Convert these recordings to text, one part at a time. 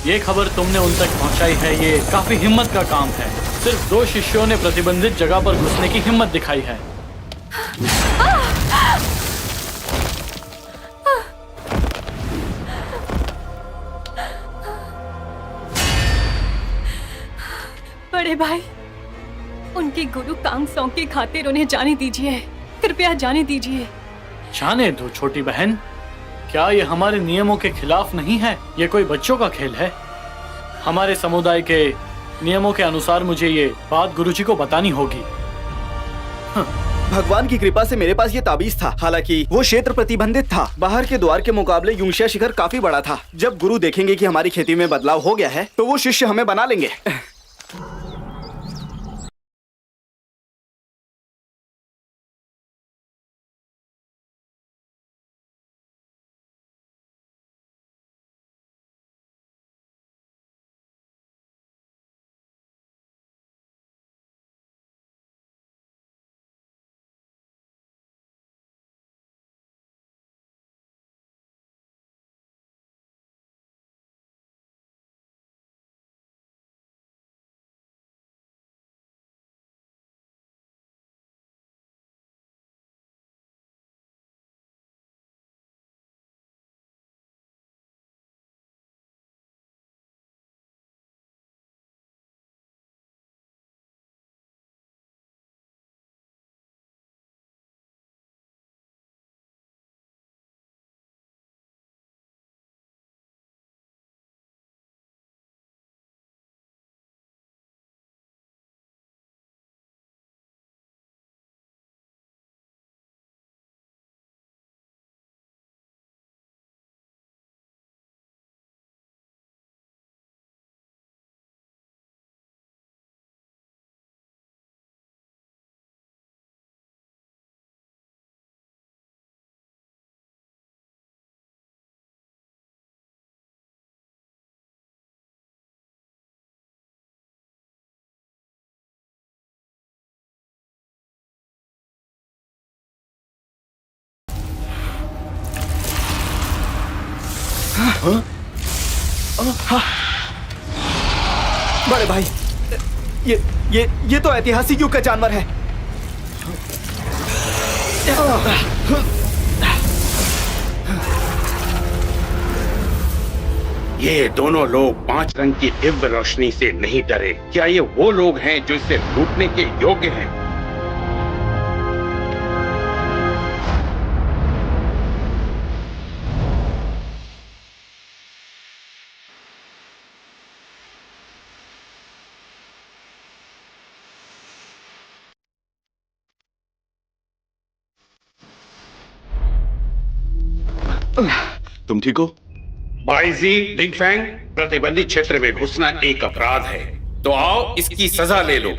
ये खबर तुमने उन तक पहुंचाई है, ये काफी हिम्मत का काम है। सिर्फ 2 शिष्यों ने प्रतिबंधित जगह पर घुसने की हिम्मत दिखाई है। बड़े भाई, उनके गुरु कांगसों की खातिर उन्हें जाने दीजिए, कृपया जाने दीजिए। जाने दो छोटी बहन, क्या ये हमारे नियमों के खिलाफ नहीं है? ये कोई बच्चों का खेल है? हमारे समुदाय के नियमों के अनुसार मुझे ये बात गुरुजी को बतानी होगी। भगवान की कृपा से मेरे पास ये ताबीज था। हालांकि वो क्षेत्र प्रतिबंधित था। बाहर के द्वार के मुकाबले यूंगशिया शिखर काफी बड़ा था। जब गुरु देखेंगे कि हमारी खेती में बदलाव हो गया है तो वो शिष्य हमें बना लेंगे। बड़े भाई, ये तो ऐतिहासिक युग का जानवर है। ये दोनों लोग 5 रंग की दिव्य रोशनी से नहीं डरे। क्या ये वो लोग हैं जो इसे लूटने के योग्य हैं? तुम ठीक हो? बाईजी, लिंगफैंग, प्रतिबंधित क्षेत्र में घुसना एक अपराध है, तो आओ इसकी सजा ले लो।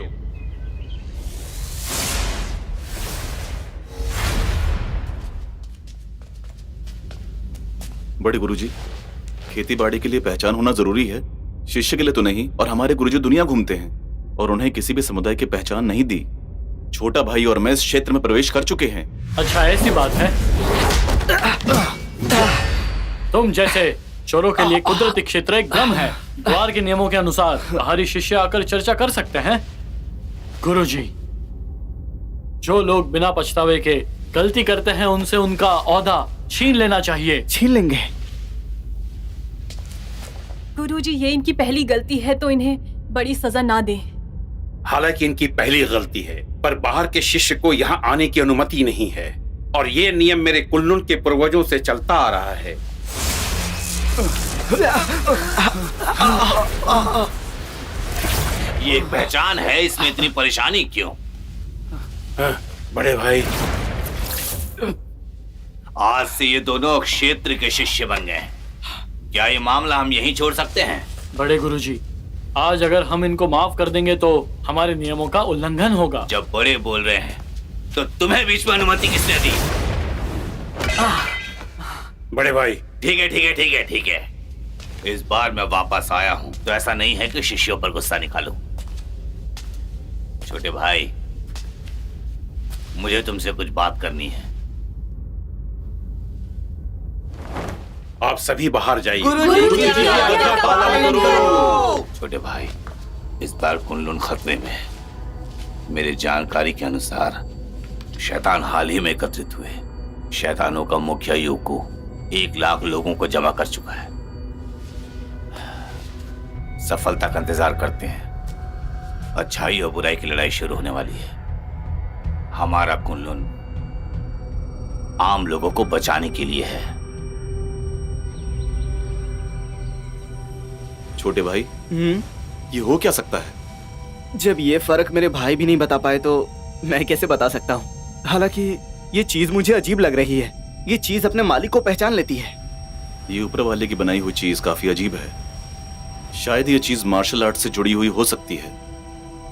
बड़े गुरुजी, खेती बाड़ी के लिए पहचान होना जरूरी है, शिष्य के लिए तो नहीं। और हमारे गुरुजी दुनिया घूमते हैं और उन्हें किसी भी समुदाय की पहचान नहीं दी। छोटा भाई और मैं इस क्षेत्र में प्रवेश कर चुके हैं। अच्छा, ऐसी बात है। तुम जैसे चोरों के लिए कुदरती क्षेत्र एक भ्रम है। द्वार के नियमों के अनुसार बाहरी शिष्य आकर चर्चा कर सकते हैं। गुरुजी, जो लोग बिना पछतावे के गलती करते हैं उनसे उनका ओहदा छीन लेना चाहिए। छीन लेंगे। गुरुजी, ये इनकी पहली गलती है तो इन्हें बड़ी सजा ना दें। हालांकि इनकी पहली गलती है, पर बाहर के शिष्य को यहाँ आने की अनुमति नहीं है और ये नियम मेरे कुल्लुन के पूर्वजों से चलता आ रहा है। ये एक पहचान है, इसमें इतनी परेशानी क्यों? बड़े भाई, आज से ये दोनों क्षेत्र के शिष्य बन गए। क्या ये मामला हम यहीं छोड़ सकते हैं? बड़े गुरुजी, आज अगर हम इनको माफ कर देंगे तो हमारे नियमों का उल्लंघन होगा। जब बड़े बोल रहे हैं तो तुम्हें बीच में अनुमति किसने दी? बड़े भाई, ठीक है ठीक है ठीक है ठीक है। इस बार मैं वापस आया हूं तो ऐसा नहीं है कि शिष्यों पर गुस्सा निकालूं। छोटे भाई, मुझे तुमसे कुछ बात करनी है। आप सभी बाहर जाइए। गुरुजी, पालन करो। छोटे भाई, इस बार कुनलुन खतरे में। मेरी जानकारी के अनुसार शैतान हाल ही में एकत्रित हुए। शैतानों का मुखिया यूको 1 लाख लोगों को जमा कर चुका है। सफलता का इंतजार करते हैं। अच्छाई और बुराई की लड़ाई शुरू होने वाली है। हमारा कुनलुन आम लोगों को बचाने के लिए है। छोटे भाई, ये हो क्या सकता है? जब ये फर्क मेरे भाई भी नहीं बता पाए तो मैं कैसे बता सकता हूँ। हालांकि ये चीज मुझे अजीब लग रही है। ये चीज अपने मालिक को पहचान लेती है। ये ऊपर वाले की बनाई हुई चीज काफी अजीब है। शायद ये चीज मार्शल आर्ट से जुड़ी हुई हो सकती है।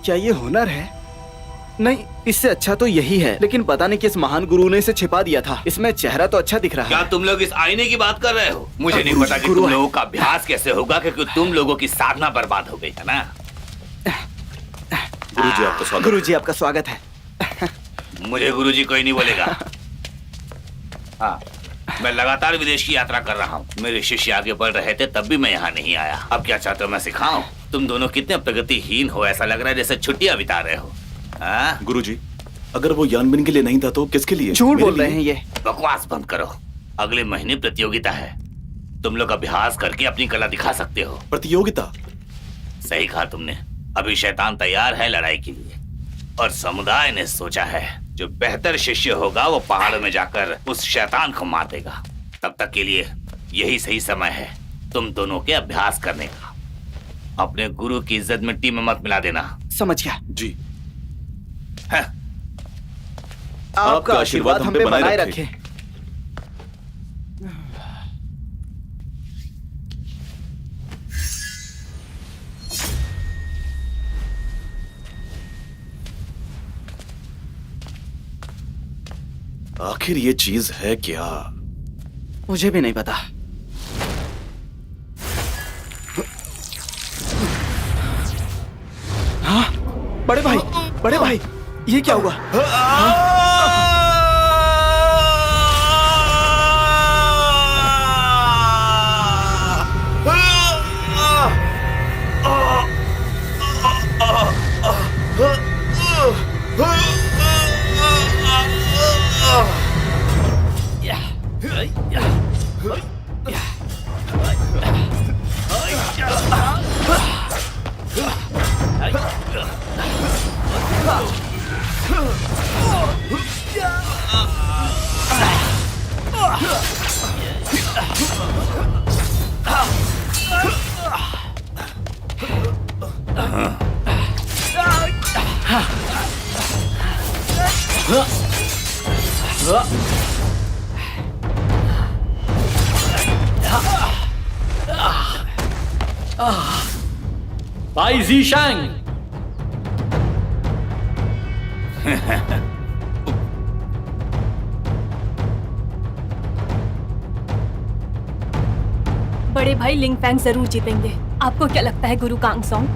क्या ये हुनर है? नहीं, इससे अच्छा तो यही है, लेकिन पता नहीं किस महान गुरु ने इसे छिपा दिया था। इसमें चेहरा तो अच्छा दिख रहा क्या है। तुम लोग इस आईने की बात कर रहे हो? मुझे नहीं पता कि तुम लोगों का अभ्यास कैसे होगा, क्योंकि तुम लोगों की साधना बर्बाद हो गई है ना। गुरुजी आपका स्वागत। गुरुजी आपका स्वागत है। मुझे गुरुजी कोई नहीं बोलेगा। हाँ, मैं लगातार विदेश की यात्रा कर रहा हूँ। मेरे शिष्य आगे बढ़ रहे थे तब भी मैं यहाँ नहीं आया। अब क्या चाहते हो मैं सिखाऊं? तुम दोनों कितने प्रगतिहीन हो, ऐसा लग रहा है जैसे छुट्टियां बिता रहे हो। हाँ? गुरुजी, अगर वो यानबिन के लिए नहीं था तो किसके लिए? झूठ मेरे बोल रहे लिए? हैं ये। बकवास बंद करो। अगले महीने प्रतियोगिता है। तुम लोग अभ्यास करके अपनी कला दिखा सकते हो। प्रतियोगिता? सही कहा तुमने। अभी शैतान तैयार है लड़ाई के लिए, और समुदाय ने सोचा है जो बेहतर शिष्य होगा वो पहाड़ों में जाकर उस शैतान को मार देगा। तब तक के लिए यही सही समय है तुम दोनों के अभ्यास करने का। अपने गुरु की इज्जत मिट्टी में मत मिला देना। समझ गया। जी। हाँ। आपका आशीर्वाद हम पे बनाए रखे। आखिर ये चीज है क्या? मुझे भी नहीं पता। हाँ, बड़े भाई, ये क्या हुआ? भाई ज़ीशैंग, बड़े भाई लिंगफैंग जरूर जीतेंगे। आपको क्या लगता है गुरु कांगसोंग?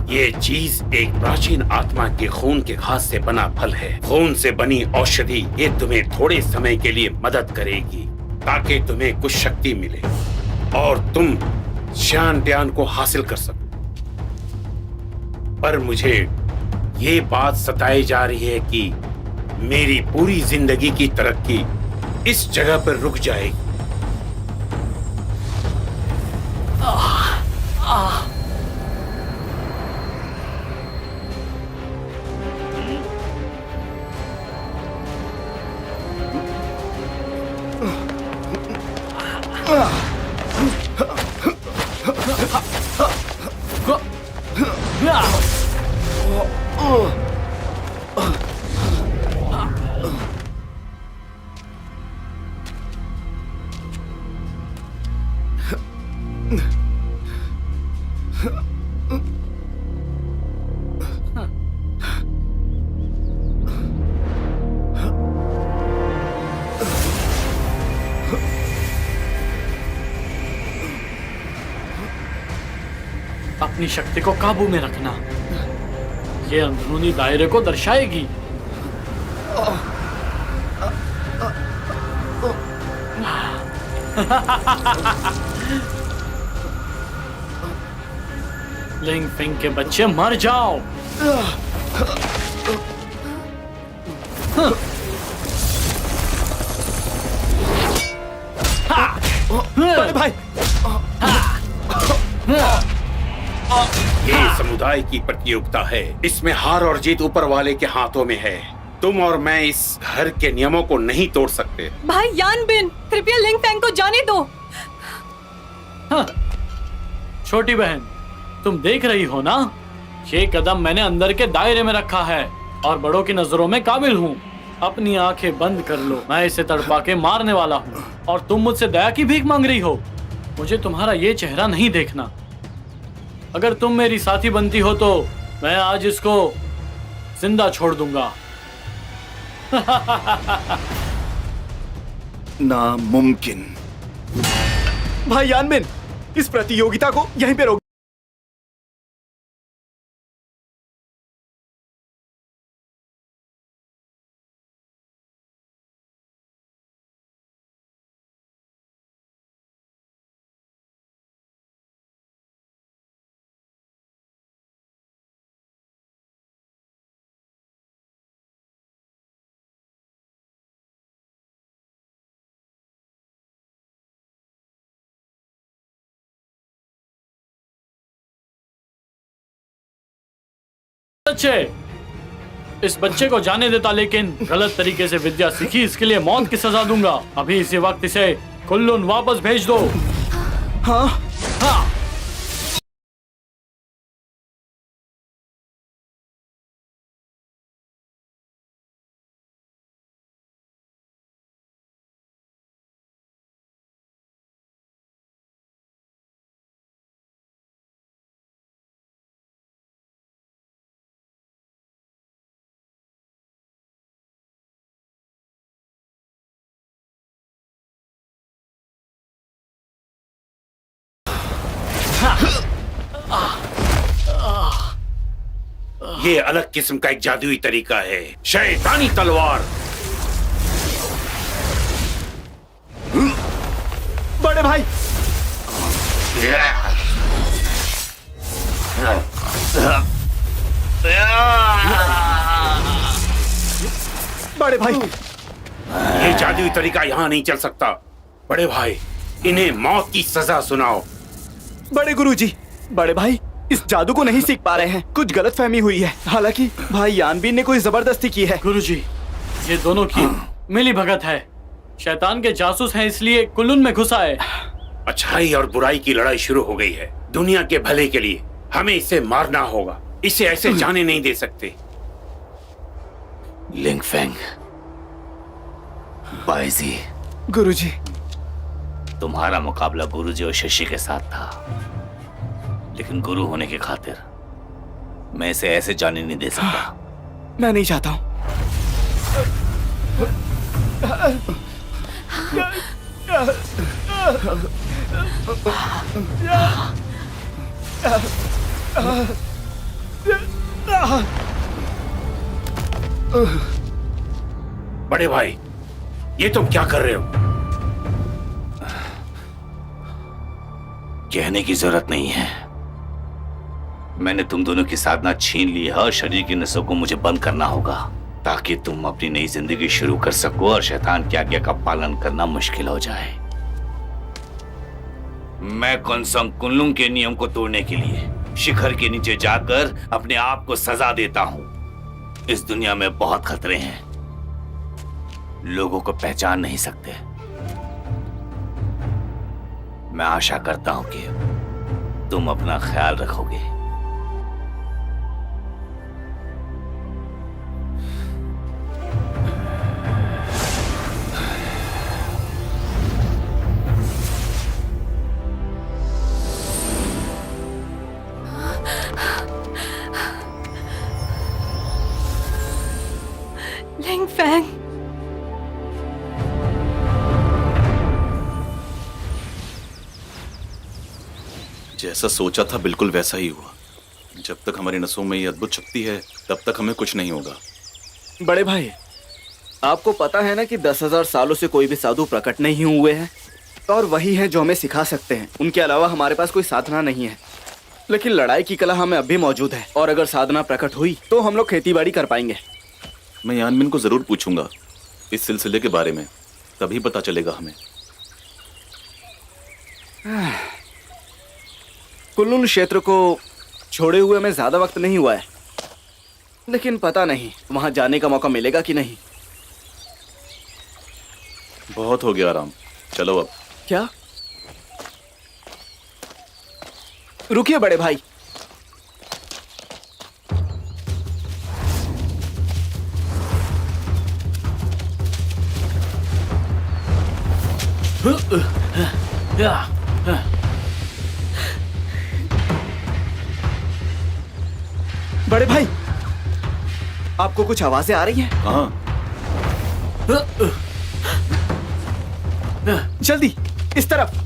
ये चीज एक प्राचीन आत्मा के खून के घास से बना फल है। खून से बनी औषधि ये तुम्हें थोड़े समय के लिए मदद करेगी ताकि तुम्हें कुछ शक्ति मिले और तुम शान ध्यान को हासिल कर सको। पर मुझे ये बात सताई जा रही है कि मेरी पूरी जिंदगी की तरक्की इस जगह पर रुक जाएगी। अपनी शक्ति को काबू में रखना। ये अंदरूनी दायरे को दर्शाएगी। लिंग फिंग के बच्चे मर जाओ। बड़े भाई, ये समुदाय की प्रतियोगिता है। इसमें हार और जीत ऊपर वाले के हाथों में है। तुम और मैं इस घर के नियमों को नहीं तोड़ सकते। भाई यान बिन, कृपया लिंग फैंग को जाने दो। हाँ। छोटी बहन, तुम देख रही हो ना, ये कदम मैंने अंदर के दायरे में रखा है और बड़ों की नजरों में काबिल हूँ। अपनी आंखें बंद कर लो, मैं इसे तड़पा के मारने वाला हूँ और तुम मुझसे दया की भीख मांग रही हो। मुझे तुम्हारा ये चेहरा नहीं देखना। अगर तुम मेरी साथी बनती हो तो मैं आज इसको जिंदा छोड़ दूंगा। नामुमकिन। भाई यानबिन, इस प्रतियोगिता को यहीं पे रोक। अच्छे, इस बच्चे को जाने देता, लेकिन गलत तरीके से विद्या सीखी, इसके लिए मौत की सजा दूंगा। अभी इसी वक्त इसे कुल्लून वापस भेज दो। हाँ, हाँ। ये अलग किस्म का एक जादुई तरीका है, शैतानी तलवार। बड़े भाई, बड़े भाई, ये जादुई तरीका यहाँ नहीं चल सकता। बड़े भाई, इन्हें मौत की सजा सुनाओ। बड़े गुरुजी, बड़े भाई इस जादू को नहीं सीख पा रहे हैं। कुछ गलतफहमी हुई है। हालांकि भाई यानबीन ने कोई जबरदस्ती की है। गुरुजी, ये दोनों की मिली भगत है। शैतान के जासूस हैं, इसलिए कुल्लून में घुसा है। अच्छाई और बुराई की लड़ाई शुरू हो गई है। दुनिया के भले के लिए हमें इसे मारना होगा। इसे ऐसे जाने नहीं दे सकते। लिंग फेंग, बायजी, गुरुजी, तुम्हारा मुकाबला गुरुजी और शिष्य के साथ था, लेकिन गुरु होने की खातिर मैं इसे ऐसे जाने नहीं दे सकता। मैं नहीं चाहता हूँ। बड़े भाई, ये तुम क्या कर रहे हो? कहने की जरूरत नहीं है। मैंने तुम दोनों की साधना छीन ली है और शरीर की नसों को मुझे बंद करना होगा, ताकि तुम अपनी नई जिंदगी शुरू कर सको और शैतान की आज्ञा का पालन करना मुश्किल हो जाए। मैं कुनसंग कुनलुंग के नियम को तोड़ने के लिए शिखर के नीचे जाकर अपने आप को सजा देता हूं। इस दुनिया में बहुत खतरे हैं, लोगों को पहचान नहीं सकते। मैं आशा करता हूं कि तुम अपना ख्याल रखोगे। लिंग फैंग, जैसा सोचा था बिल्कुल वैसा ही हुआ। जब तक हमारी नसों में ये अद्भुत शक्ति है तब तक हमें कुछ नहीं होगा। बड़े भाई, आपको पता है ना कि 10,000 सालों से कोई भी साधु प्रकट नहीं हुए हैं और वही हैं जो हमें सिखा सकते हैं। उनके अलावा हमारे पास कोई साधना नहीं है, लेकिन लड़ाई की कला हमें अब भी मौजूद है और अगर साधना प्रकट हुई तो हम लोग खेती बाड़ी कर पाएंगे। मैं यानमिन को जरूर पूछूंगा इस सिलसिले के बारे में, तभी पता चलेगा हमें। कुल्लून क्षेत्र को छोड़े हुए में ज्यादा वक्त नहीं हुआ है, लेकिन पता नहीं वहां जाने का मौका मिलेगा कि नहीं। बहुत हो गया आराम, चलो अब। क्या? रुकिए बड़े भाई, बड़े भाई, आपको कुछ आवाजें आ रही हैं? हाँ, जल्दी इस तरफ।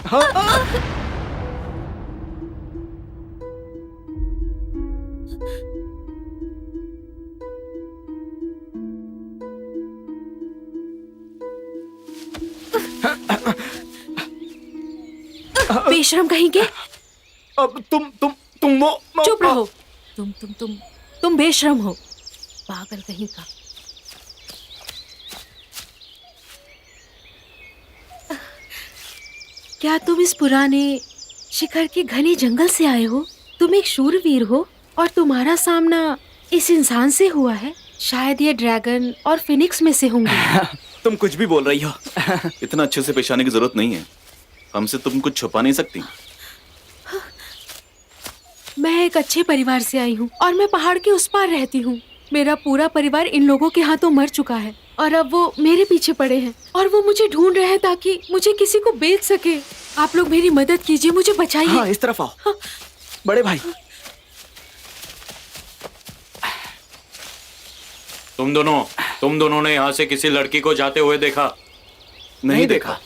हाँ। बेशरम कहेंगे। अब तुम वो चुप रहो। तुम बेशरम हो, पागल कहीं का। क्या तुम इस पुराने शिखर के घने जंगल से आए हो? तुम एक शूरवीर हो और तुम्हारा सामना इस इंसान से हुआ है। शायद ये ड्रैगन और फिनिक्स में से होंगे। तुम कुछ भी बोल रही हो। इतना अच्छे से पेश आने की जरूरत नहीं है, हमसे तुम कुछ छुपा नहीं सकती। मैं एक अच्छे परिवार से आई हूँ और मैं पहाड़ के उस पार रहती हूँ। मेरा पूरा परिवार इन लोगों के हाथों मर चुका है और अब वो मेरे पीछे पड़े हैं और वो मुझे ढूंढ रहे हैं ताकि मुझे किसी को बेच सके। आप लोग मेरी मदद कीजिए, मुझे बचाइए। हाँ, इस तरफ आओ। हाँ। बड़े भाई, तुम दोनों ने यहाँ से किसी लड़की को जाते हुए देखा? नहीं देखा।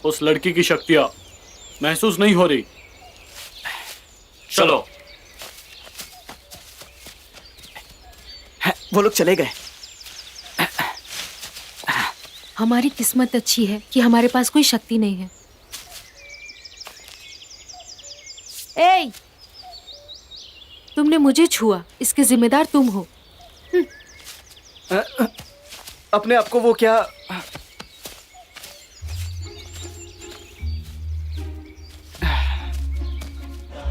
उस लड़की की शक्तियां महसूस नहीं हो रही। चलो। वो लोग चले गए। हमारी किस्मत अच्छी है कि हमारे पास कोई शक्ति नहीं है। ए, तुमने मुझे छुआ, इसके जिम्मेदार तुम हो। अपने आप को वो क्या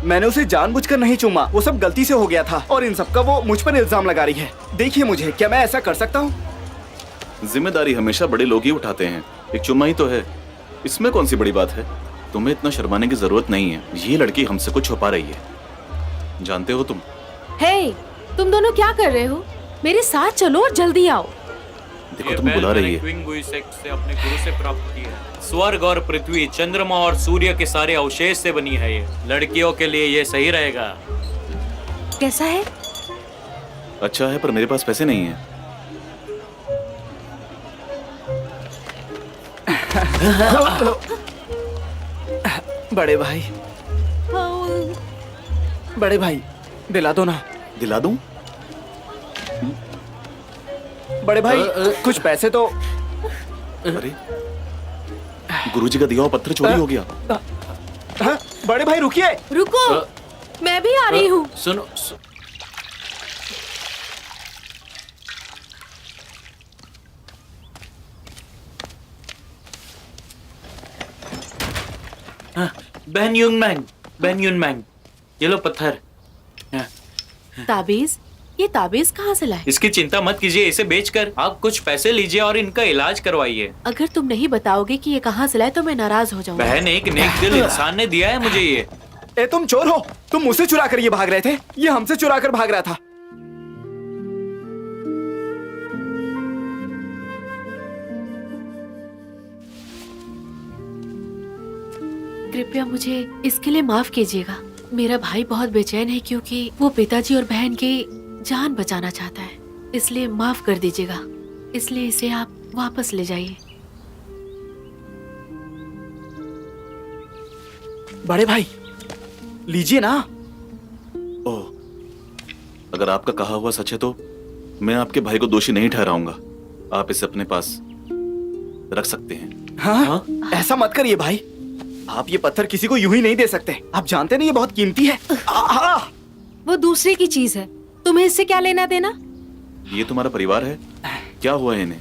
मैंने उसे जानबूझकर नहीं चूमा, वो सब गलती से हो गया था और इन सब का वो मुझ पर इल्जाम लगा रही है। देखिए मुझे, क्या मैं ऐसा कर सकता हूँ? जिम्मेदारी हमेशा बड़े लोग ही उठाते हैं, एक चुम्मा ही तो है, इसमें कौन सी बड़ी बात है। तुम्हें इतना शर्माने की जरूरत नहीं है, ये लड़की हमसे कुछ छुपा रही है, जानते हो तुम। हे, तुम दोनों क्या कर रहे हो? मेरे साथ चलो और जल्दी आओ। देखो तुम्हें बुला रही है। से अपने गुरु से प्राप्त की है। स्वर्ग और पृथ्वी, चंद्रमा और सूर्य के सारे अवशेष से बनी है ये। लड़कियों के लिए ये सही रहेगा। कैसा है? अच्छा है, पर मेरे पास पैसे नहीं है। बड़े भाई, बड़े भाई, दिला दो ना। दिला दूं? बड़े भाई, कुछ पैसे तो। अरे गुरुजी का दिया हुआ पत्थर चोरी हो गया। हाँ, बड़े भाई रुकिए। रुको, मैं भी आ रही हूँ। सुनो, बहन युनमैंग, ये लो पत्थर। ताबीज? ये ताबीज कहाँ से लाए? इसकी चिंता मत कीजिए, इसे बेचकर आप कुछ पैसे लीजिए और इनका इलाज करवाइए। अगर तुम नहीं बताओगे कि ये कहाँ से लाए तो मैं नाराज हो जाऊंगा। बहन, एक नेक दिल इंसान ने दिया है मुझे ये। ए, तुम चोर हो? तुम मुझसे चुरा कर ये भाग रहे थे? ये हमसे चुरा कर भाग रहा था। कृपया मुझे इसके लिए माफ कीजिएगा। मेरा भाई बहुत बेचैन है क्योंकि वो पिताजी और बहन की जान बचाना चाहता है, इसलिए माफ कर दीजिएगा। इसलिए इसे आप वापस ले जाइए। बड़े भाई, लीजिए ना। ओह, अगर आपका कहा हुआ सच है तो मैं आपके भाई को दोषी नहीं ठहराऊंगा। आप इसे अपने पास रख सकते हैं। हाँ? ऐसा मत करिए भाई, आप ये पत्थर किसी को यूं ही नहीं दे सकते। आप जानते नहीं ये बहुत कीमती है। वो दूसरे की चीज है, तुम्हें इससे क्या लेना देना? ये तुम्हारा परिवार है? क्या हुआ है इन्हें?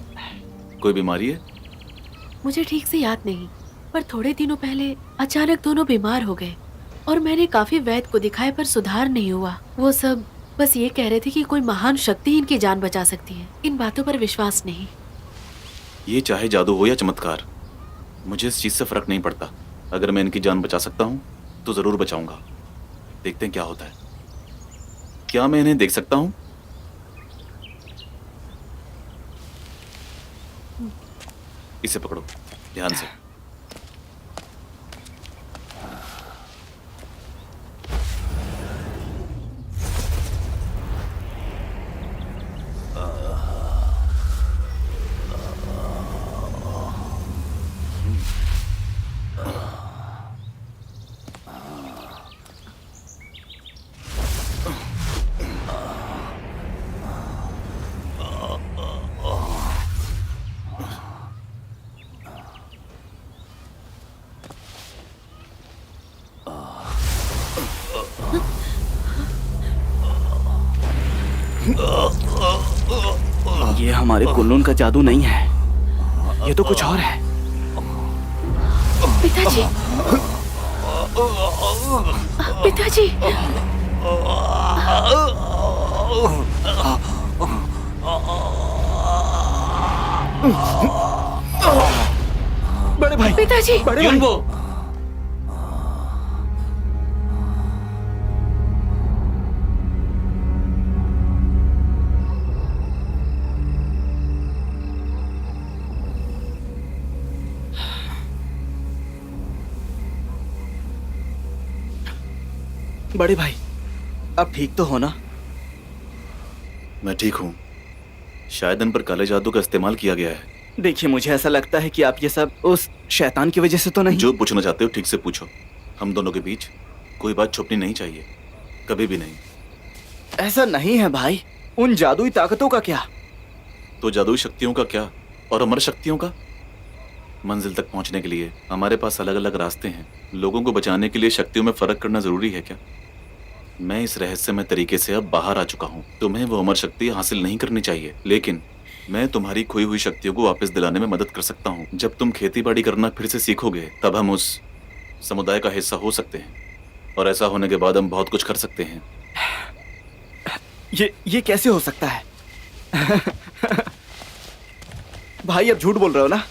कोई बीमारी है? मुझे ठीक से याद नहीं, पर थोड़े दिनों पहले अचानक दोनों बीमार हो गए और मैंने काफी वैद्य को दिखाए पर सुधार नहीं हुआ। वो सब बस ये कह रहे थे कि कोई महान शक्ति इनकी जान बचा सकती है। इन बातों पर विश्वास नहीं। ये चाहे जादू हो या चमत्कार, मुझे इस चीज से फर्क नहीं पड़ता। अगर मैं इनकी जान बचा सकता हूँ तो जरूर बचाऊंगा। देखते हैं क्या होता है। क्या मैं इन्हें देख सकता हूँ? इसे पकड़ो ध्यान से। ये हमारे कुल्लून का जादू नहीं है, ये तो कुछ और है। पिताजी, पिताजी, बड़े भाई, पिताजी, बड़े भाई। बड़े भाई, अब ठीक तो हो ना? मैं ठीक हूँ। शायद इन पर काले जादू का इस्तेमाल किया गया है। देखिए, मुझे ऐसा लगता है कि आप ये सब उस शैतान की वजह से तो नहीं। जो पूछना चाहते हो ठीक से पूछो। हम दोनों के बीच कोई बात छुपनी नहीं चाहिए, कभी भी नहीं। ऐसा नहीं है भाई। उन जादुई ताकतों का क्या? तो जादुई शक्तियों का क्या और अमर शक्तियों का? मंजिल तक पहुंचने के लिए हमारे पास अलग अलग रास्ते हैं। लोगों को बचाने के लिए शक्तियों में फर्क करना जरूरी है क्या? मैं इस रहस्यमय तरीके से अब बाहर आ चुका हूँ। तुम्हें वो अमर शक्ति हासिल नहीं करनी चाहिए, लेकिन मैं तुम्हारी खोई हुई शक्तियों को वापस दिलाने में मदद कर सकता हूँ। जब तुम खेती बाड़ी करना फिर से सीखोगे तब हम उस समुदाय का हिस्सा हो सकते हैं, और ऐसा होने के बाद हम बहुत कुछ कर सकते हैं। ये कैसे हो सकता है? भाई, अब झूठ बोल रहे हो ना?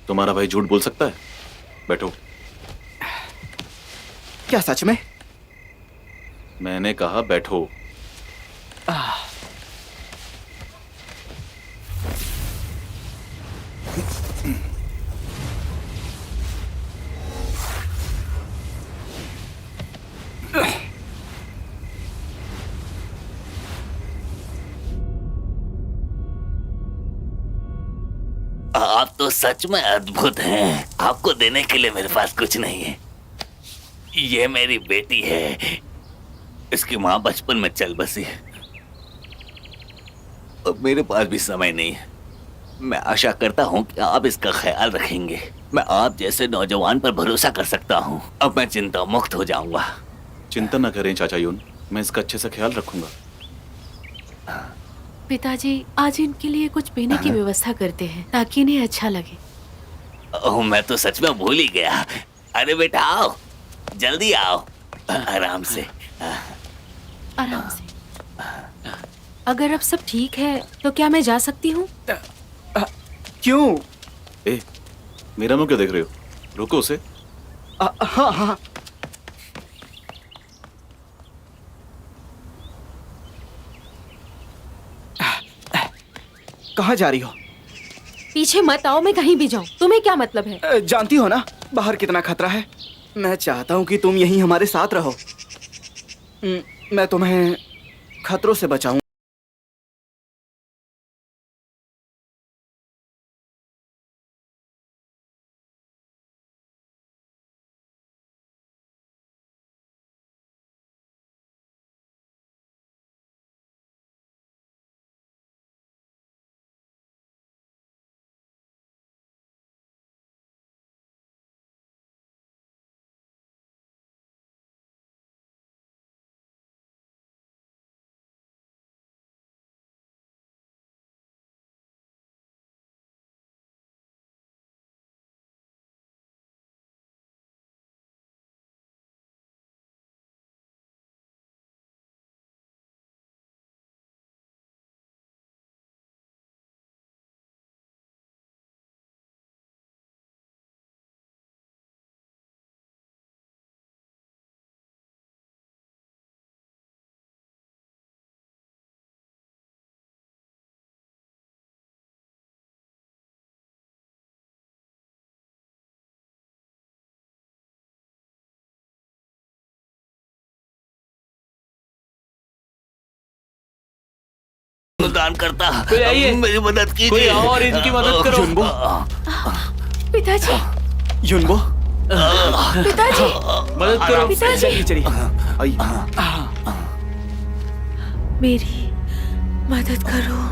तुम्हारा भाई झूठ बोल सकता है? बैठो। क्या सच में? मैंने कहा बैठो। आप तो सच में अद्भुत हैं। आपको देने के लिए मेरे पास कुछ नहीं है। ये मेरी बेटी है। इसकी माँ बचपन में चल बसी है। अब मेरे पास भी समय नहीं है। मैं आशा करता हूँ कि आप इसका ख्याल रखेंगे। मैं आप जैसे नौजवान पर भरोसा कर सकता हूँ। अब मैं चिंता मुक्त हो जाऊंगा। चिंता न करें चाचा यून, मैं इसका अच्छे से ख्याल रखूंगा। पिताजी, आज इनके लिए कुछ पीने की व्यवस्था करते हैं ताकि इन्हें अच्छा लगे। ओह, मैं तो सच में भूल ही गया। अरे बेटा आओ, जल्दी आओ। आराम से, आराम से। अगर अब सब ठीक है तो क्या मैं जा सकती हूँ? क्यों? ए, मेरा मुंह क्यों देख रहे हो? रोको उसे। हाँ हाँ। कहाँ जा रही हो? पीछे मत आओ, मैं कहीं भी जाऊँ। तुम्हें क्या मतलब है? जानती हो ना बाहर कितना खतरा है। मैं चाहता हूँ कि तुम यहीं हमारे साथ रहो। मैं तुम्हें खतरों से बचाऊं। दान करता, कोई आइए। मेरी मदद कीजिए। कोई आओ और इनकी मदद करो। युनबो, पिताजी, युनबो, पिताजी, मदद करो। पिताजी, चलिए चलिए, आइए। मेरी मदद करो।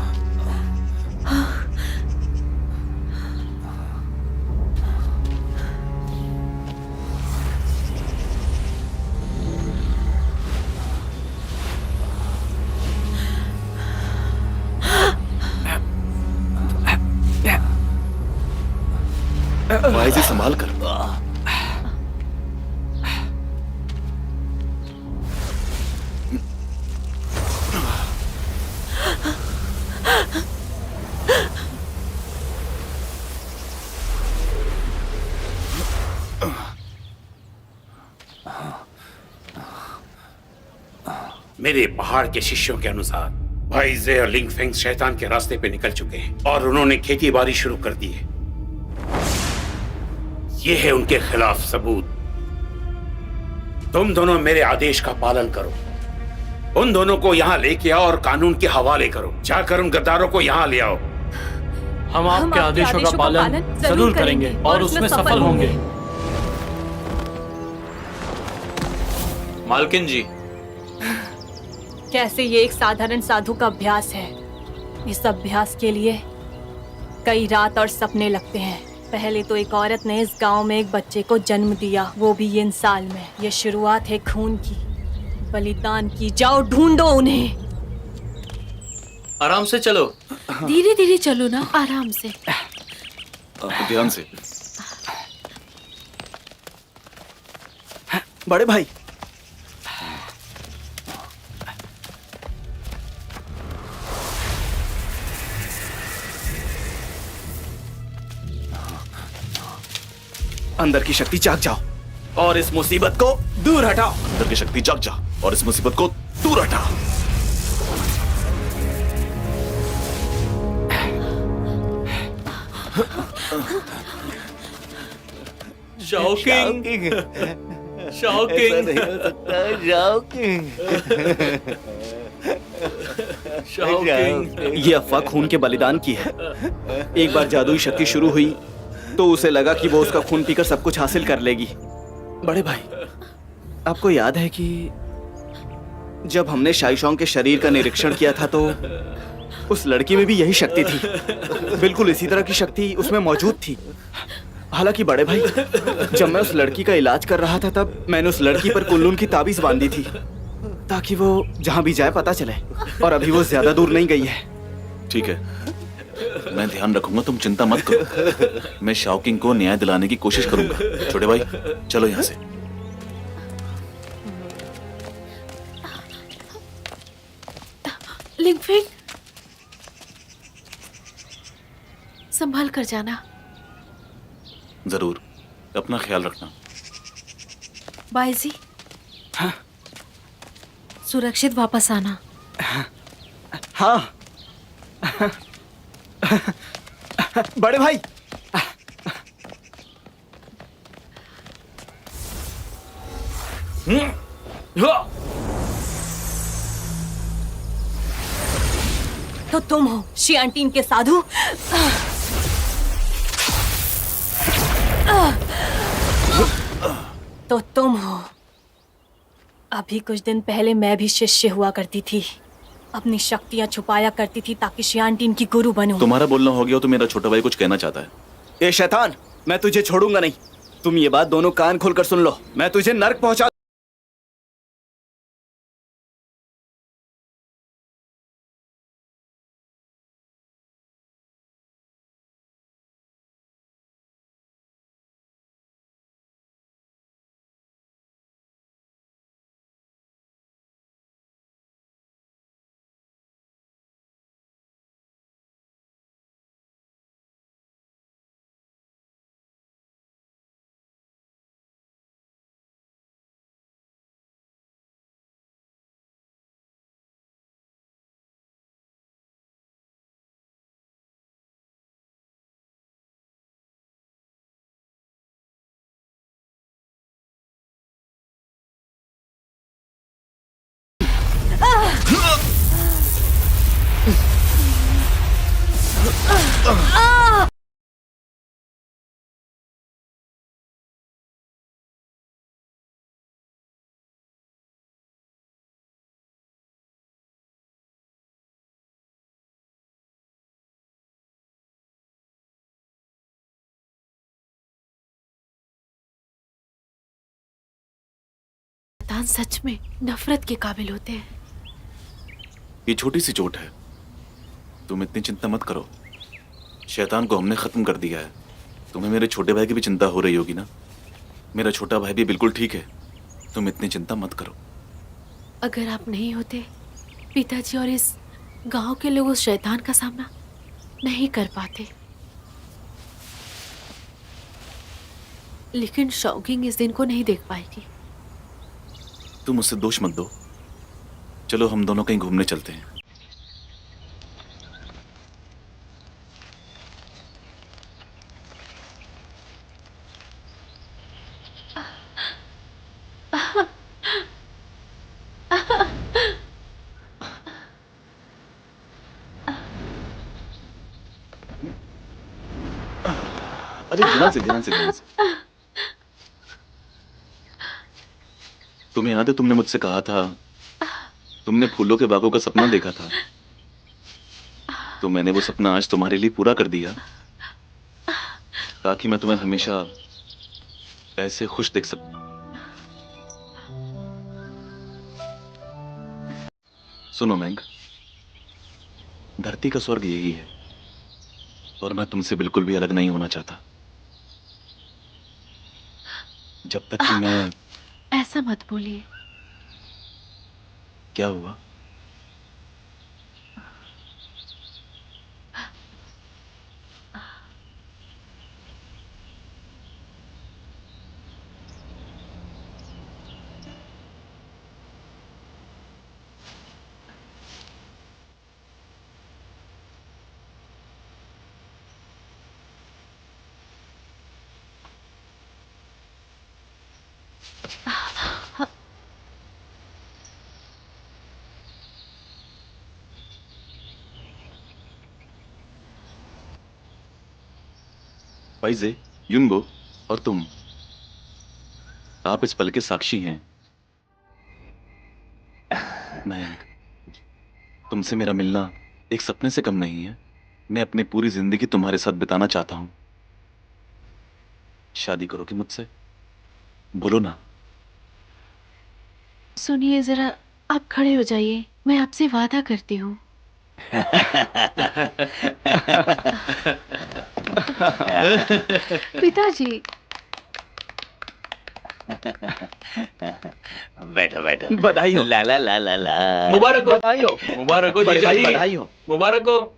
वाइजी संभाल कर। मेरे पहाड़ के शिष्यों के अनुसार भाई जे और लिंगफेंग शैतान के रास्ते पे निकल चुके हैं और उन्होंने खेती बाड़ी शुरू कर दी है। ये है उनके खिलाफ सबूत। तुम दोनों मेरे आदेश का पालन करो। उन दोनों को यहाँ लेके आओ और कानून के हवाले करो। जाकर उन गद्दारों को यहाँ ले आओ। हम आपके आदेशों का पालन जरूर करेंगे और उसमें सफल होंगे। मालकिन जी, कैसे ये एक साधारण साधु का अभ्यास है। इस अभ्यास के लिए कई रात और सपने लगते हैं। पहले तो एक औरत ने इस गांव में एक बच्चे को जन्म दिया, वो भी इन साल में। ये शुरुआत है खून की, बलिदान की। जाओ ढूंढो उन्हें। आराम से चलो। धीरे धीरे चलो ना, आराम से। ध्यान से। बड़े भाई, अंदर की शक्ति जाग जाओ और इस मुसीबत को दूर हटाओ। अंदर की शक्ति जाग जा और इस मुसीबत को दूर हटा। Shocking, shocking, shocking. ये अफवाह खून के बलिदान की है। एक बार जादुई शक्ति शुरू हुई तो उसे लगा कि वो उसका खून पीकर सब कुछ हासिल कर लेगी। बड़े भाई, आपको याद है कि जब हमने शाइशोंग के शरीर का निरीक्षण किया था तो उस लड़की में भी यही शक्ति थी। बिल्कुल इसी तरह की शक्ति उसमें मौजूद थी। हालांकि बड़े भाई, जब मैं उस लड़की का इलाज कर रहा था तब मैंने उस लड़की पर कुल्लून की ताबीज बांधी थी ताकि वो जहां भी जाए पता चले। और अभी वो ज्यादा दूर नहीं गई है। ठीक है, मैं ध्यान रखूंगा, तुम चिंता मत करो। मैं शाओकिंग को न्याय दिलाने की कोशिश करूंगा। छोटे भाई, चलो यहाँ से। लिंगफेंग, संभाल कर जाना। जरूर, अपना ख्याल रखना। बाईजी, हाँ? सुरक्षित वापस आना। हाँ। बड़े भाई, तो तुम हो शियांटीन के साधु? तो तुम हो। अभी कुछ दिन पहले मैं भी शिष्य हुआ करती थी, अपनी शक्तियां छुपाया करती थी ताकि शियांटीन की गुरु बनूं। तुम्हारा बोलना हो गया तो मेरा छोटा भाई कुछ कहना चाहता है। ए शैतान, मैं तुझे छोड़ूंगा नहीं। तुम ये बात दोनों कान खोलकर सुन लो, मैं तुझे नर्क पहुंचा। शैतान सच में नफरत के काबिल होते हैं। ये छोटी सी चोट है, तुम इतनी चिंता मत करो। शैतान को हमने खत्म कर दिया है। तुम्हें मेरे छोटे भाई की भी चिंता हो रही होगी ना? मेरा छोटा भाई भी बिल्कुल ठीक है, तुम इतनी चिंता मत करो। अगर आप नहीं होते, पिताजी और इस गांव के लोग उस शैतान का सामना नहीं कर पाते। लेकिन शौकिंग इस दिन को नहीं देख पाएगी। तुम उससे दोष मत दो। चलो हम दोनों कहीं घूमने चलते हैं। अरे ध्यान से ध्यान से ध्यान से। तुम्हें याद है तुमने मुझसे कहा था, तुमने फूलों के बागों का सपना देखा था, तो मैंने वो सपना आज तुम्हारे लिए पूरा कर दिया, ताकि मैं तुम्हें हमेशा ऐसे खुश देख सकूं। सुनो मैंग, धरती का स्वर्ग यही है और मैं तुमसे बिल्कुल भी अलग नहीं होना चाहता। जब तक कि मैं... ऐसा मत बोलिए। क्या हुआ? फाइजे, युनबो और तुम, आप इस पल के साक्षी हैं। मैं तुमसे मेरा मिलना एक सपने से कम नहीं है। मैं अपनी पूरी जिंदगी तुम्हारे साथ बिताना चाहता हूं। शादी करोगी मुझसे? बोलो ना। सुनिए जरा, आप खड़े हो जाइए, मैं आपसे वादा करती हूँ। पिताजी। बैठो बैठो। बधाई हो। ला ला ला ला ला। मुबारक हो, बधाई हो। मुबारक हो जीजा जी, बधाई हो। मुबारक हो।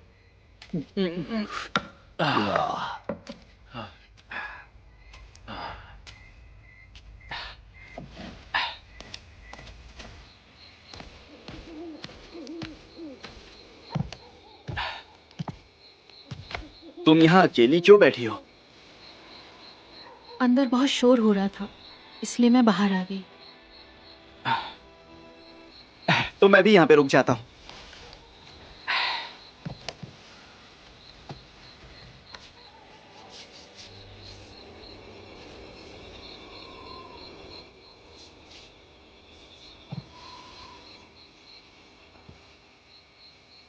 तुम यहाँ अकेली क्यों बैठी हो? अंदर बहुत शोर हो रहा था, इसलिए मैं बाहर आ गई। तो मैं भी यहाँ पे रुक जाता हूँ।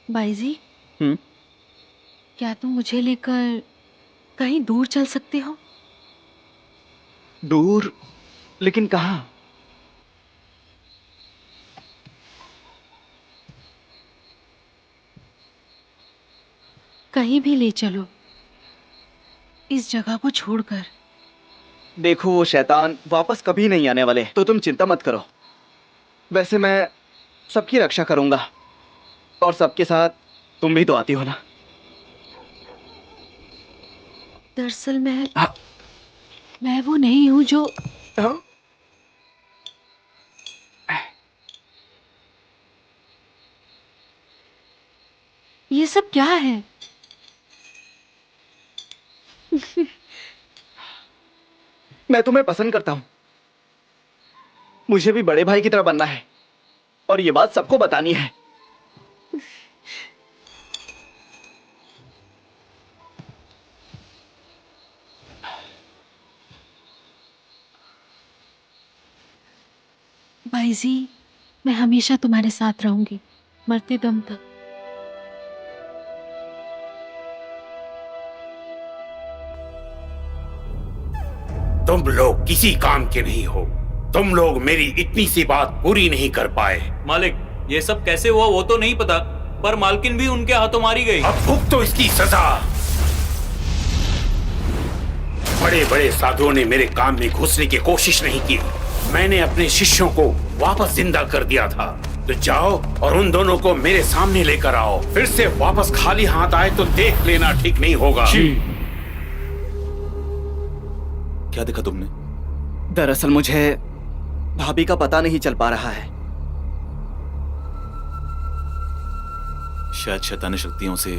बाईजी, हम्म। क्या तुम मुझे लेकर कहीं दूर चल सकते हो? दूर? लेकिन कहाँ? कहीं भी ले चलो, इस जगह को छोड़कर। देखो, वो शैतान वापस कभी नहीं आने वाले, तो तुम चिंता मत करो। वैसे मैं सबकी रक्षा करूंगा, और सबके साथ तुम भी तो आती हो ना। दरअसल मैं हाँ। मैं वो नहीं हूँ जो हाँ? ये सब क्या है? मैं तुम्हें पसंद करता हूं। मुझे भी बड़े भाई की तरह बनना है, और ये बात सबको बतानी है। बाईजी, मैं हमेशा तुम्हारे साथ रहूंगी, मरते दम तक। तुम लोग किसी काम के नहीं हो। तुम लोग मेरी इतनी सी बात पूरी नहीं कर पाए। मालिक, ये सब कैसे हुआ वो तो नहीं पता, पर मालकिन भी उनके हाथों मारी गई। अब भुगतो तो इसकी सजा। बड़े बड़े साधुओं ने मेरे काम में घुसने की कोशिश नहीं की। मैंने अपने शिष्यों को वापस जिंदा कर दिया था। तो जाओ और उन दोनों को मेरे सामने लेकर आओ। फिर से वापस खाली हाथ आए तो देख लेना ठीक नहीं होगा। क्या देखा तुमने? दरअसल मुझे भाभी का पता नहीं चल पा रहा है। शायद शैतानी शक्तियों से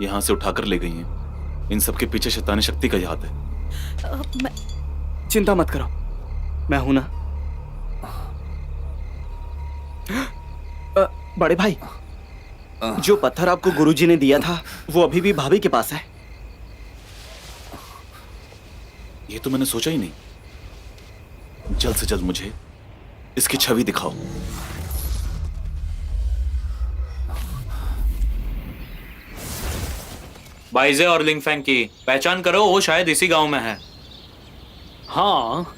यहाँ से उठाकर ले गई हैं। इन सब के पीछे शैतानी शक्ति का हाथ है। चिंता मत करो, मैं हूं ना। बड़े भाई, जो पत्थर आपको गुरुजी ने दिया था वो अभी भी भाभी के पास है। ये तो मैंने सोचा ही नहीं। जल्द से जल्द मुझे इसकी छवि दिखाओ। बाइजे और लिंगफेंग की पहचान करो, वो शायद इसी गांव में है। हाँ,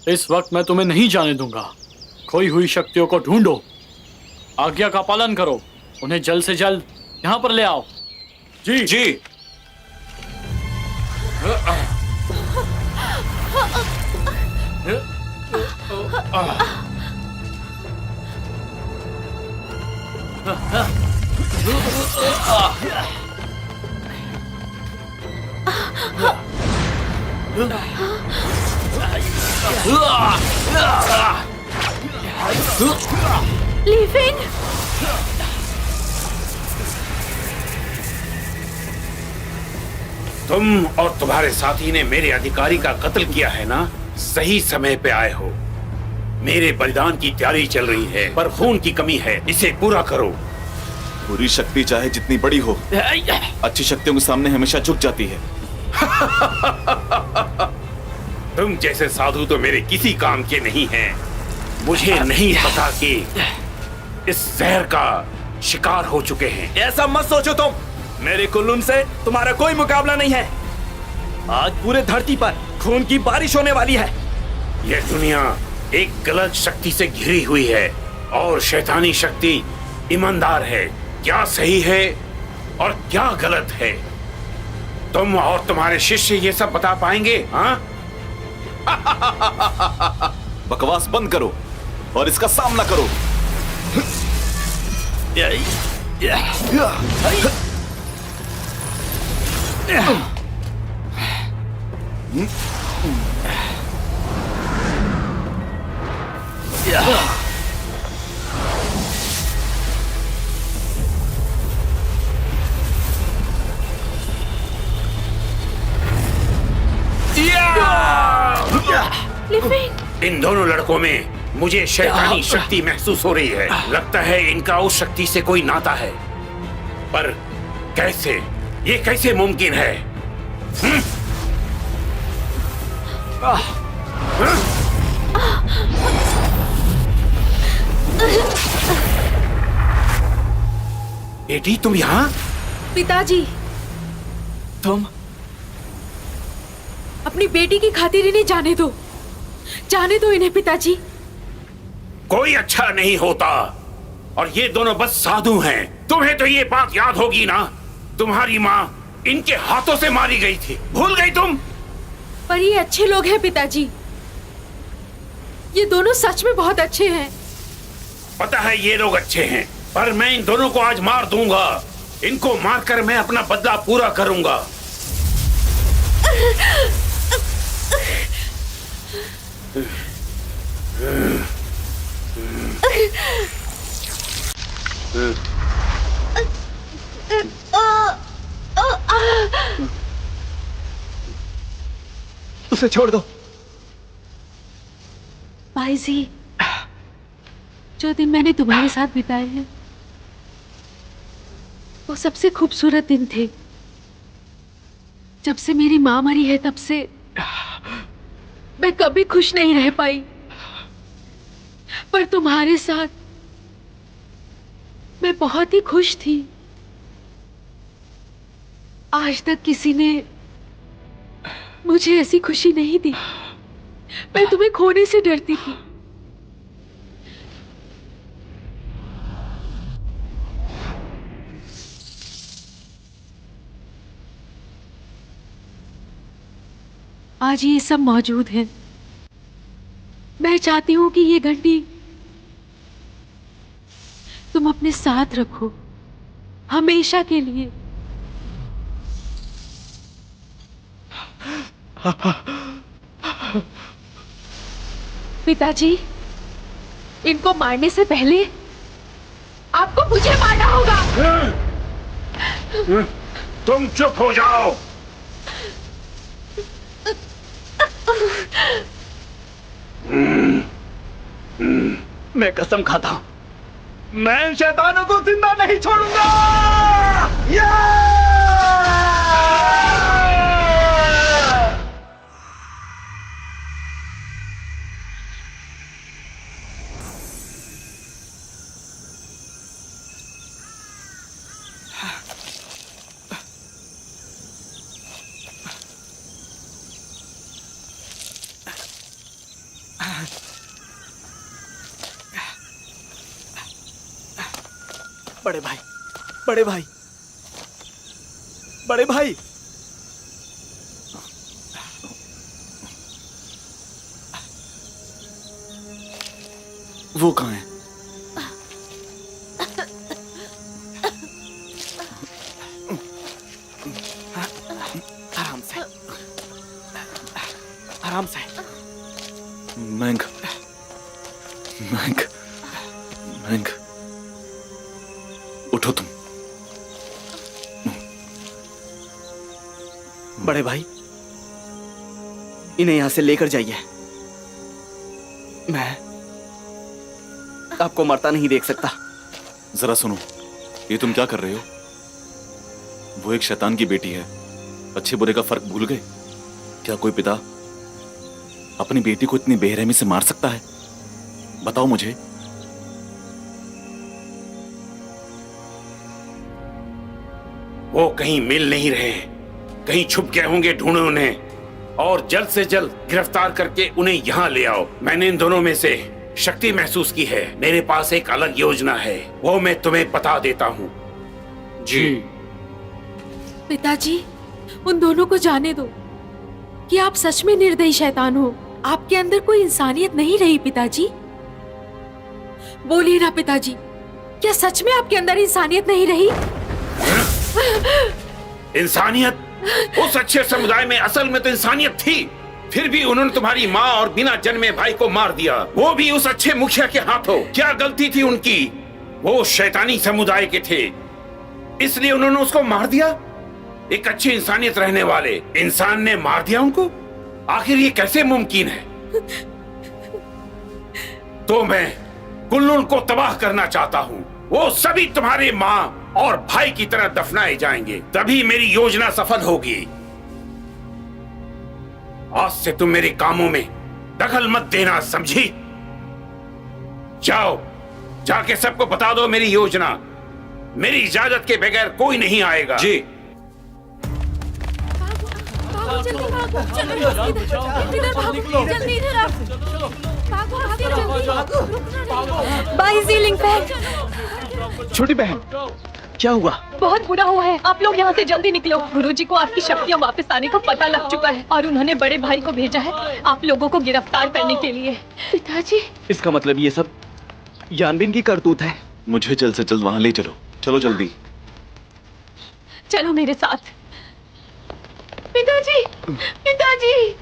इस वक्त मैं तुम्हें नहीं जाने दूंगा। खोई हुई शक्तियों को ढूंढो, आज्ञा का पालन करो, उन्हें जल्द से जल्द यहाँ पर ले आओ। जी जी। लीफिंग, तुम और तुम्हारे साथी ने मेरे अधिकारी का कत्ल किया है ना? सही समय पे आए हो। मेरे बलिदान की तैयारी चल रही है, पर खून की कमी है, इसे पूरा करो। बुरी शक्ति चाहे जितनी बड़ी हो, अच्छी शक्तियों के सामने हमेशा झुक जाती है। तुम जैसे साधु तो मेरे किसी काम के नहीं हैं। मुझे नहीं पता कि इस जहर का शिकार हो चुके हैं। ऐसा मत सोचो तुम, मेरे कुल्लून से तुम्हारा कोई मुकाबला नहीं है। आज पूरे धरती पर खून की बारिश होने वाली है। यह दुनिया एक गलत शक्ति से घिरी हुई है, और शैतानी शक्ति ईमानदार है। क्या सही है और क्या गलत है, तुम और तुम्हारे शिष्य ये सब बता पाएंगे? हाँ? बकवास बंद करो और इसका सामना करो। लीफिंग, इन दोनों लड़कों में मुझे शैतानी शक्ति महसूस हो रही है। लगता है इनका उस शक्ति से कोई नाता है, पर कैसे, ये कैसे मुमकिन है? बेटी तुम यहाँ? पिताजी, तुम? अपनी बेटी की खातिर इन्हें जाने दो, जाने दो इन्हें पिताजी। कोई अच्छा नहीं होता, और ये दोनों बस साधु हैं। तुम्हें तो ये बात याद होगी ना, तुम्हारी माँ इनके हाथों से मारी गई थी, भूल गई तुम? पर ये अच्छे लोग हैं पिताजी, ये दोनों सच में बहुत अच्छे हैं। पता है ये लोग अच्छे हैं, पर मैं इन दोनों को आज मार दूंगा। इनको मारकर मैं अपना बदला पूरा करूंगा। उसे छोड़ दो। भाई जी, जो दिन मैंने तुम्हारे साथ बिताए हैं वो सबसे खूबसूरत दिन थे। जब से मेरी माँ मरी है तब से मैं कभी खुश नहीं रह पाई, पर तुम्हारे साथ मैं बहुत ही खुश थी। आज तक किसी ने मुझे ऐसी खुशी नहीं दी। मैं तुम्हें खोने से डरती थी। आज ये सब मौजूद है। मैं चाहती हूं कि ये घंटी तुम अपने साथ रखो, हमेशा के लिए। पिताजी, इनको मारने से पहले आपको मुझे मारना होगा। तुम चुप हो जाओ। मैं कसम खाता हूं, मैं इन शैतानों को जिंदा नहीं छोड़ूंगा। बड़े भाई, बड़े भाई, बड़े भाई, वो कहाँ है? आराम से, आराम से। मैंग, मैंग, मैंग, उठो तुम। बड़े भाई, इन्हें यहां से लेकर जाइए। मैं आपको मरता नहीं देख सकता। जरा सुनो, ये तुम क्या कर रहे हो? वो एक शैतान की बेटी है, अच्छे बुरे का फर्क भूल गए? क्या कोई पिता अपनी बेटी को इतनी बेरहमी से मार सकता है? बताओ मुझे। वो कहीं मिल नहीं रहे, कहीं छुप गए होंगे। ढूंढो उन्हें और जल्द से जल्द गिरफ्तार करके उन्हें यहाँ ले आओ। मैंने इन दोनों में से शक्ति महसूस की है। मेरे पास एक अलग योजना है, वो मैं तुम्हें बता देता हूँ। जी पिताजी, उन दोनों को जाने दो कि आप सच में निर्दयी शैतान हो। आपके अंदर कोई इंसानियत नहीं रही पिताजी। बोलिए ना पिताजी, क्या सच में आपके अंदर इंसानियत नहीं रही? इंसानियत? उस अच्छे समुदाय में असल में तो इंसानियत थी, फिर भी उन्होंने तुम्हारी माँ और बिना जन्मे भाई को मार दिया, वो भी उस अच्छे मुखिया के हाथों। क्या गलती थी उनकी? वो शैतानी समुदाय के थे, इसलिए उन्होंने उसको मार दिया। एक अच्छी इंसानियत रहने वाले इंसान ने मार दिया उनको। आखिर ये कैसे मुमकिन है? तो मैं कुल्लून को तबाह करना चाहता हूँ। वो सभी तुम्हारे माँ और भाई की तरह दफनाए जाएंगे, तभी मेरी योजना सफल होगी। आज से तुम मेरे कामों में दखल मत देना, समझी? जाओ, जाके सबको बता दो मेरी योजना। मेरी इजाजत के बगैर कोई नहीं आएगा। जी। भागो, जल्दी भागो, चलो इधर भागो, जल्दी इधर आओ। भागो, भागो, जल्दी। बाई सीलिंग फैन, छोटी बहन, क्या हुआ? बहुत बुरा हुआ है। आप लोग यहाँ से जल्दी निकलो। गुरुजी को आपकी शक्तियाँ वापस आने का पता लग चुका है और उन्होंने बड़े भाई को भेजा है आप लोगों को गिरफ्तार करने के लिए। पिताजी, इसका मतलब ये सब यानबिन की करतूत है। मुझे जल्द से जल्द वहां ले चलो, चलो जल्दी। चलो मेरे साथ। पिताजी, पिताजी।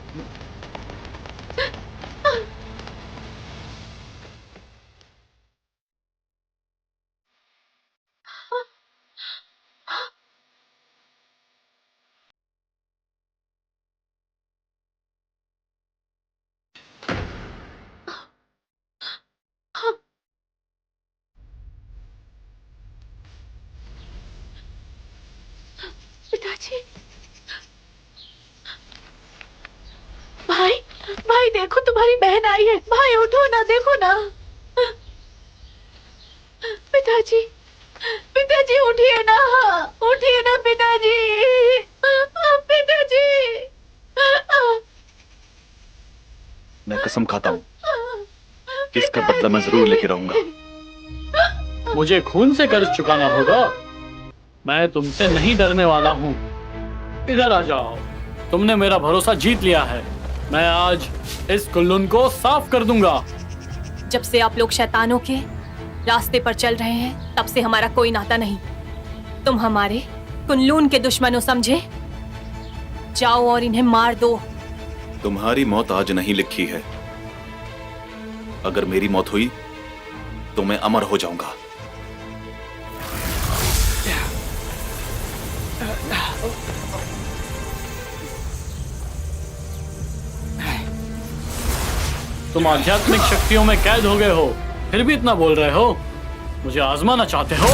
पिताजी, भाई, भाई देखो तुम्हारी बहन आई है। भाई उठो ना, देखो ना। पिताजी, पिताजी उठिए ना, उठिए ना पिताजी, पिताजी। मैं कसम खाता हूँ कि इसका बदला मैं जरूर लेके रहूंगा। मुझे खून से कर्ज चुकाना होगा। मैं तुमसे नहीं डरने वाला हूँ। इधर आ जाओ। तुमने मेरा भरोसा जीत लिया है। मैं आज इस कुल्लून को साफ कर दूंगा। जब से आप लोग शैतानों के रास्ते पर चल रहे हैं तब से हमारा कोई नाता नहीं। तुम हमारे कुल्लून के दुश्मनों समझे। जाओ और इन्हें मार दो। तुम्हारी मौत आज नहीं लिखी है। अगर मेरी मौत हुई तो मैं अमर हो जाऊंगा। तुम आध्यात्मिक शक्तियों में कैद हो गए हो, फिर भी इतना बोल रहे हो। मुझे आजमाना चाहते हो?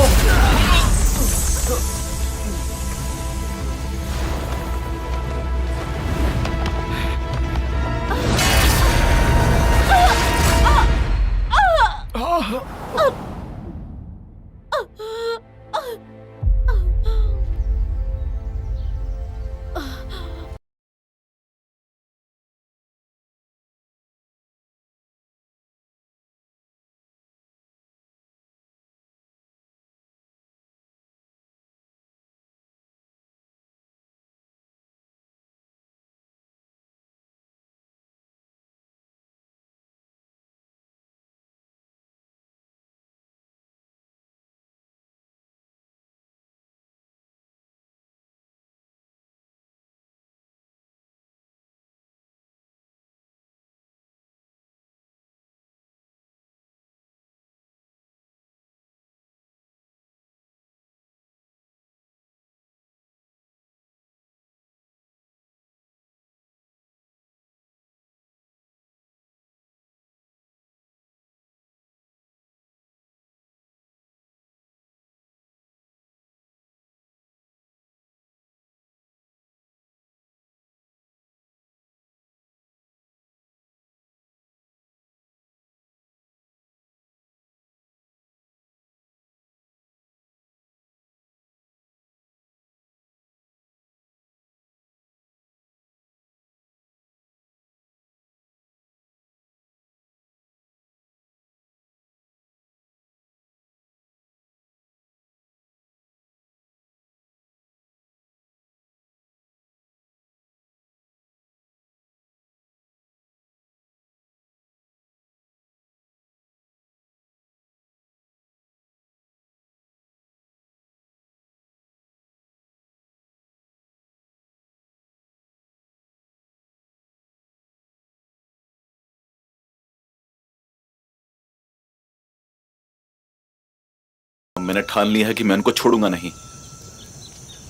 मैंने ठान लिया है कि मैं उनको छोड़ूंगा नहीं।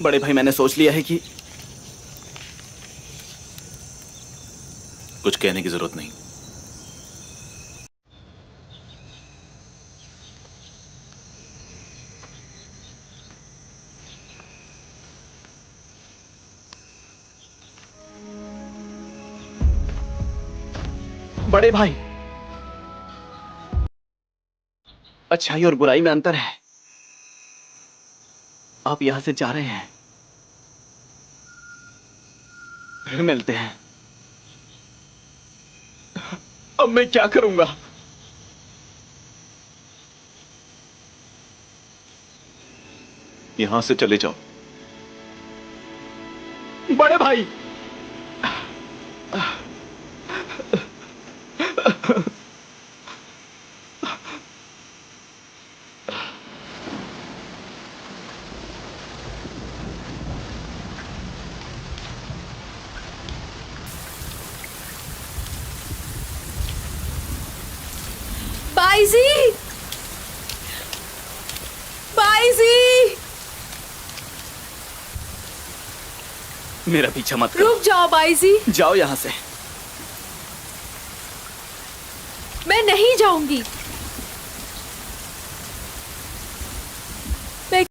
बड़े भाई, मैंने सोच लिया है कि कुछ कहने की जरूरत नहीं। बड़े भाई, अच्छाई और बुराई में अंतर है। आप यहां से जा रहे हैं, फिर मिलते हैं। अब मैं क्या करूंगा? यहां से चले जाओ। बड़े भाई, बाईजी, बाईजी, मेरा पीछा मत करो। रुक जाओ बाईजी। जाओ यहां से। मैं नहीं जाऊंगी। मैं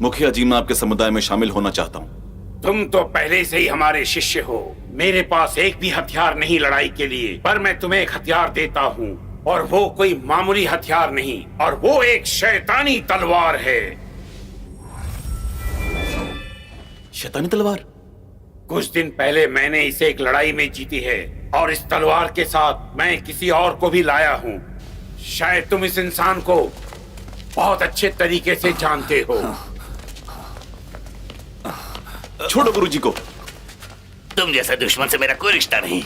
मुखिया जी, मैं आपके समुदाय में शामिल होना चाहता हूँ। तुम तो पहले से ही हमारे शिष्य हो। मेरे पास एक भी हथियार नहीं लड़ाई के लिए, पर मैं तुम्हें एक हथियार देता हूँ, और वो कोई मामूली हथियार नहीं, और वो एक शैतानी तलवार है। शैतानी तलवार? कुछ दिन पहले मैंने इसे एक लड़ाई में जीती है, और इस तलवार के साथ मैं किसी और को भी लाया हूँ। शायद तुम इस इंसान को बहुत अच्छे तरीके से जानते हो। छोड़ो गुरुजी को। तुम जैसे दुश्मन से मेरा कोई रिश्ता नहीं।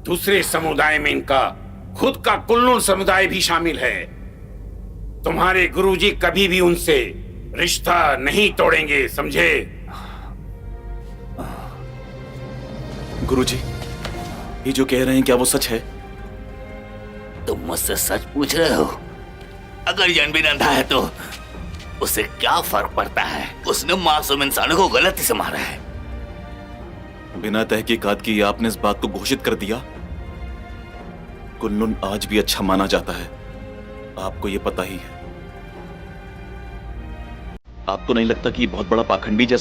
दूसरे समुदाय में इनका खुद का कुल्लू समुदाय भी शामिल है। तुम्हारे गुरुजी कभी भी उनसे रिश्ता नहीं तोड़ेंगे, समझे? गुरुजी, ये जो कह रहे हैं क्या वो सच है? तुम मुझसे सच पूछ रहे हो? अगर यनबिन अंधा है तो उसे क्या फर्क पड़ता है? उसने मासूम इंसानों को गलती से मारा है। बिना तहकीकात की आपने इस बात को घोषित कर दिया। कुन्नुन आज भी अच्छा माना जाता है, आपको ये पता ही है। आपको नहीं लगता कि ये बहुत बड़ा पाखंडी जैसा